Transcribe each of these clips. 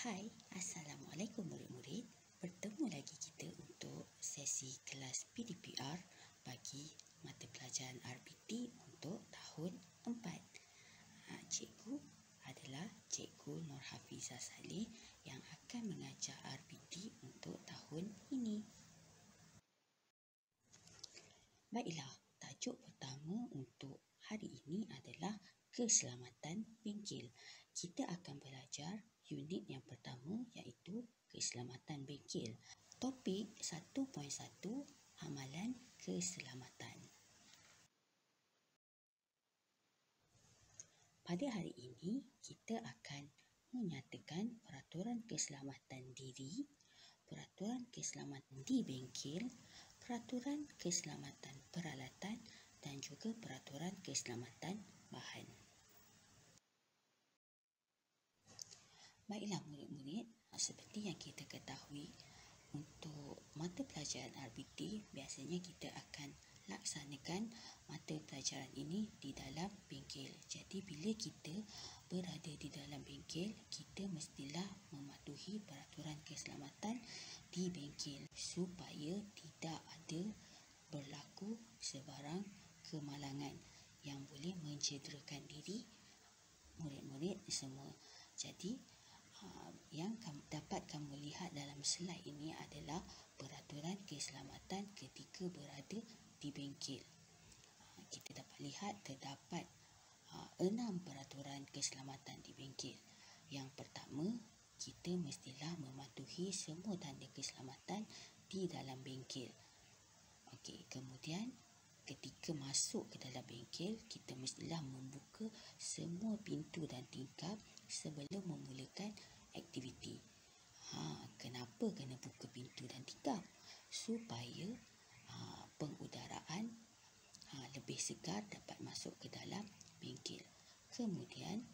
Hai, Assalamualaikum murid-murid. Bertemu lagi kita untuk sesi kelas PDPR bagi mata pelajaran RBT untuk tahun 4. Cikgu adalah Cikgu Nurhafizah Saleh yang akan mengajar RBT untuk tahun ini. Baiklah, tajuk pertama untuk hari ini adalah keselamatan bengkel. Kita akan belajar unit yang pertama iaitu keselamatan bengkel. Topik 1.1 amalan keselamatan. Pada hari ini kita akan menyatakan peraturan keselamatan diri, peraturan keselamatan di bengkel, peraturan keselamatan peralatan dan juga peraturan keselamatan bahan. Baiklah murid-murid, seperti yang kita ketahui, untuk mata pelajaran RBT biasanya kita akan laksanakan mata pelajaran ini di dalam bengkel. Jadi bila kita berada di dalam bengkel, kita mestilah mematuhi peraturan keselamatan di bengkel supaya tidak ada berlaku sebarang kemalangan yang boleh mencederakan diri murid-murid semua. Jadi yang dapat kamu lihat dalam slide ini adalah peraturan keselamatan ketika berada di bengkel. Kita dapat lihat terdapat 6 peraturan keselamatan di bengkel. Yang pertama, kita mestilah mematuhi semua tanda keselamatan di dalam bengkel. Okey, kemudian ketika masuk ke dalam bengkel, kita mestilah membuka semua pintu dan tingkap sebelum memulakan aktiviti. Kenapa kena buka pintu dan tingkap? Supaya pengudaraan lebih segar dapat masuk ke dalam bengkel. Kemudian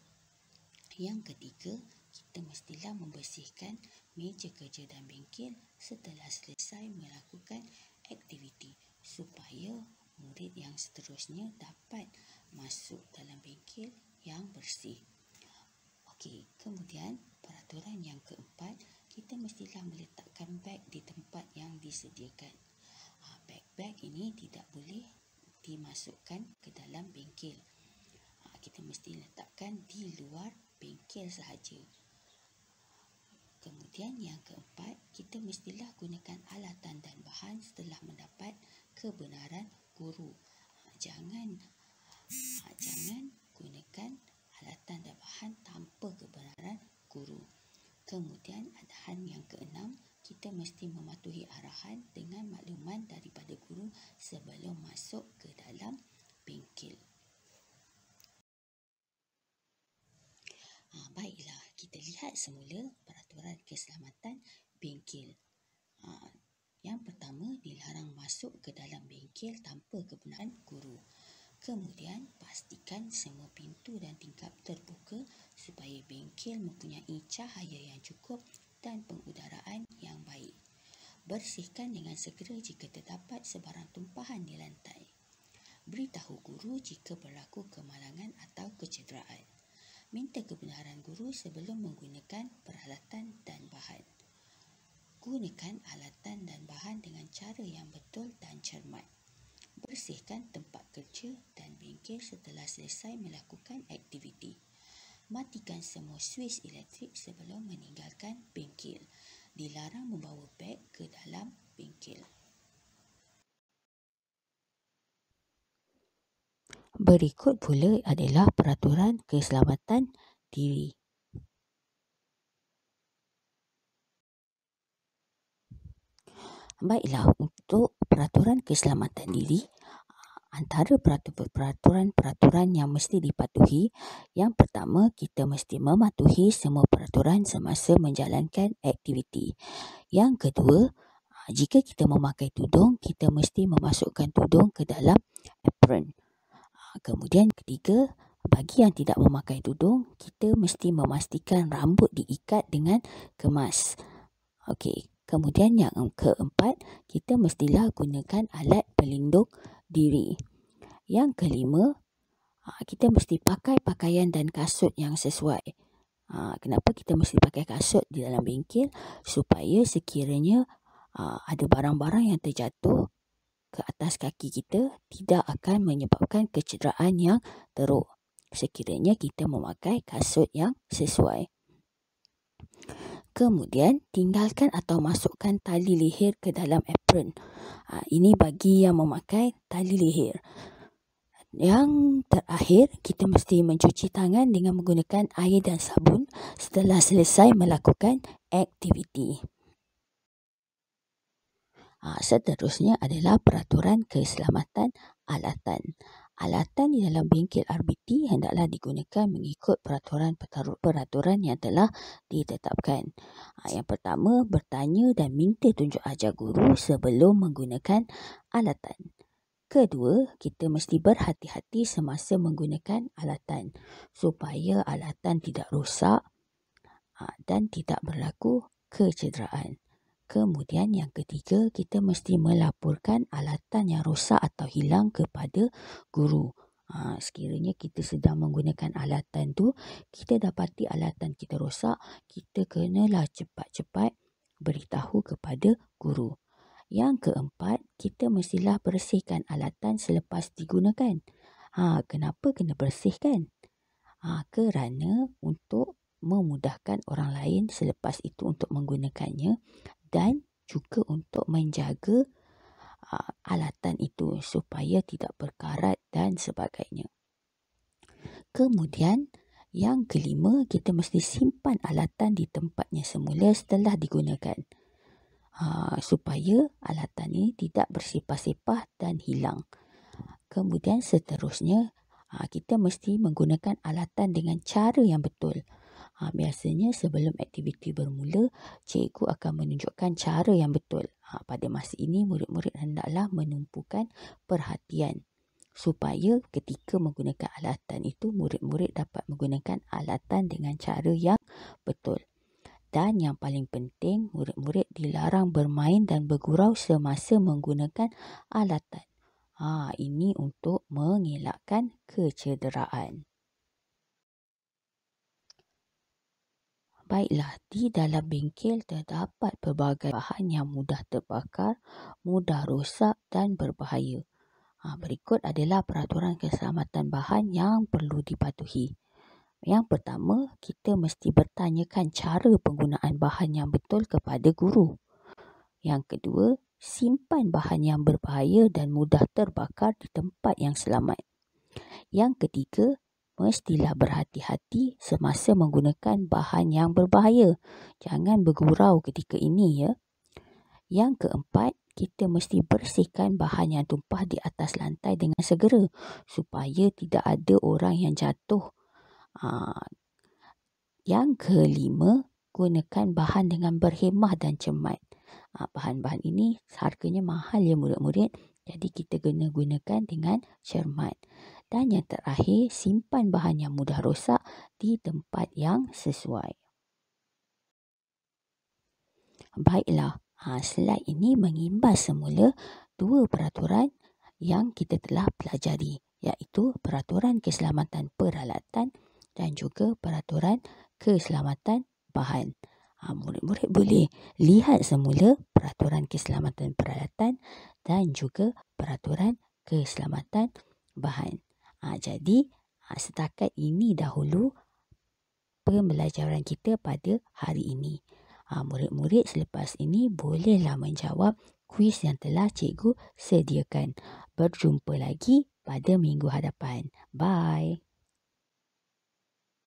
yang ketiga, kita mestilah membersihkan meja kerja dan bengkel setelah selesai melakukan aktiviti supaya murid yang seterusnya dapat masuk dalam bengkel yang bersih. Okey, kemudian peraturan yang keempat, kita mestilah meletakkan beg di tempat yang disediakan. Beg-beg ini tidak boleh dimasukkan ke dalam bengkel. Kita mesti letakkan di luar bengkel sahaja. Kemudian yang keempat, kita mestilah gunakan alatan dan bahan setelah mendapat kebenaran guru. Jangan gunakan alatan dan bahan tanpa kebenaran guru. Kemudian arahan yang keenam, kita mesti mematuhi arahan dengan makluman daripada guru sebelum masuk ke dalam bengkel. Baiklah, kita lihat semula peraturan keselamatan bengkel. Yang pertama, dilarang masuk ke dalam bengkel tanpa kebenaran guru. Kemudian, pastikan semua pintu dan tingkap terbuka supaya bengkel mempunyai cahaya yang cukup dan pengudaraan yang baik. Bersihkan dengan segera jika terdapat sebarang tumpahan di lantai. Beritahu guru jika berlaku kemalangan atau kecederaan. Minta kebenaran guru sebelum menggunakan peralatan dan bahan. Gunakan alatan dan bahan dengan cara yang betul dan cermat. Bersihkan tempat kerja dan bengkel setelah selesai melakukan aktiviti. Matikan semua suis elektrik sebelum meninggalkan bengkel. Dilarang membawa beg ke dalam bengkel. Berikut pula adalah peraturan keselamatan diri. Baiklah, untuk peraturan keselamatan diri, antara peraturan yang mesti dipatuhi, yang pertama, kita mesti mematuhi semua peraturan semasa menjalankan aktiviti. Yang kedua, jika kita memakai tudung, kita mesti memasukkan tudung ke dalam apron. Kemudian ketiga, bagi yang tidak memakai tudung, kita mesti memastikan rambut diikat dengan kemas. Okey, kemudian yang keempat, kita mestilah gunakan alat pelindung diri. Yang kelima, kita mesti pakai pakaian dan kasut yang sesuai. Kenapa kita mesti pakai kasut di dalam bengkel? Supaya sekiranya ada barang-barang yang terjatuh ke atas kaki kita tidak akan menyebabkan kecederaan yang teruk sekiranya kita memakai kasut yang sesuai. Kemudian tinggalkan atau masukkan tali leher ke dalam apron. Ini bagi yang memakai tali leher. Yang terakhir, kita mesti mencuci tangan dengan menggunakan air dan sabun setelah selesai melakukan aktiviti. Seterusnya adalah peraturan keselamatan alatan. Alatan di dalam bengkel RBT hendaklah digunakan mengikut peraturan yang telah ditetapkan. Yang pertama, bertanya dan minta tunjuk ajar guru sebelum menggunakan alatan. Kedua, kita mesti berhati-hati semasa menggunakan alatan supaya alatan tidak rosak dan tidak berlaku kecederaan. Kemudian yang ketiga, kita mesti melaporkan alatan yang rosak atau hilang kepada guru. Sekiranya kita sedang menggunakan alatan tu, kita dapati alatan kita rosak, kita kenalah cepat-cepat beritahu kepada guru. Yang keempat, kita mestilah bersihkan alatan selepas digunakan. Kenapa kena bersihkan? Kerana untuk memudahkan orang lain selepas itu untuk menggunakannya dan juga untuk menjaga alatan itu supaya tidak berkarat dan sebagainya. Kemudian yang kelima, kita mesti simpan alatan di tempatnya semula setelah digunakan. Supaya alatan ini tidak bersepah-sepah dan hilang. Kemudian seterusnya, kita mesti menggunakan alatan dengan cara yang betul. Biasanya sebelum aktiviti bermula, cikgu akan menunjukkan cara yang betul. Pada masa ini, murid-murid hendaklah menumpukan perhatian supaya ketika menggunakan alatan itu, murid-murid dapat menggunakan alatan dengan cara yang betul. Dan yang paling penting, murid-murid dilarang bermain dan bergurau semasa menggunakan alatan. Ini untuk mengelakkan kecederaan. Baiklah, di dalam bengkel terdapat pelbagai bahan yang mudah terbakar, mudah rosak dan berbahaya. Berikut adalah peraturan keselamatan bahan yang perlu dipatuhi. Yang pertama, kita mesti bertanyakan cara penggunaan bahan yang betul kepada guru. Yang kedua, simpan bahan yang berbahaya dan mudah terbakar di tempat yang selamat. Yang ketiga, mestilah berhati-hati semasa menggunakan bahan yang berbahaya. Jangan bergurau ketika ini, ya. Yang keempat, kita mesti bersihkan bahan yang tumpah di atas lantai dengan segera supaya tidak ada orang yang jatuh. Yang kelima, gunakan bahan dengan berhemah dan cermat. Bahan-bahan ini harganya mahal ya murid-murid, jadi kita kena gunakan dengan cermat. Dan yang terakhir, simpan bahan yang mudah rosak di tempat yang sesuai. Baiklah, slide ini mengimbas semula dua peraturan yang kita telah pelajari, iaitu peraturan keselamatan peralatan dan juga peraturan keselamatan bahan. Murid-murid boleh lihat semula peraturan keselamatan peralatan dan juga peraturan keselamatan bahan. Jadi, setakat ini dahulu pembelajaran kita pada hari ini. Murid-murid selepas ini bolehlah menjawab kuis yang telah cikgu sediakan. Berjumpa lagi pada minggu hadapan. Bye.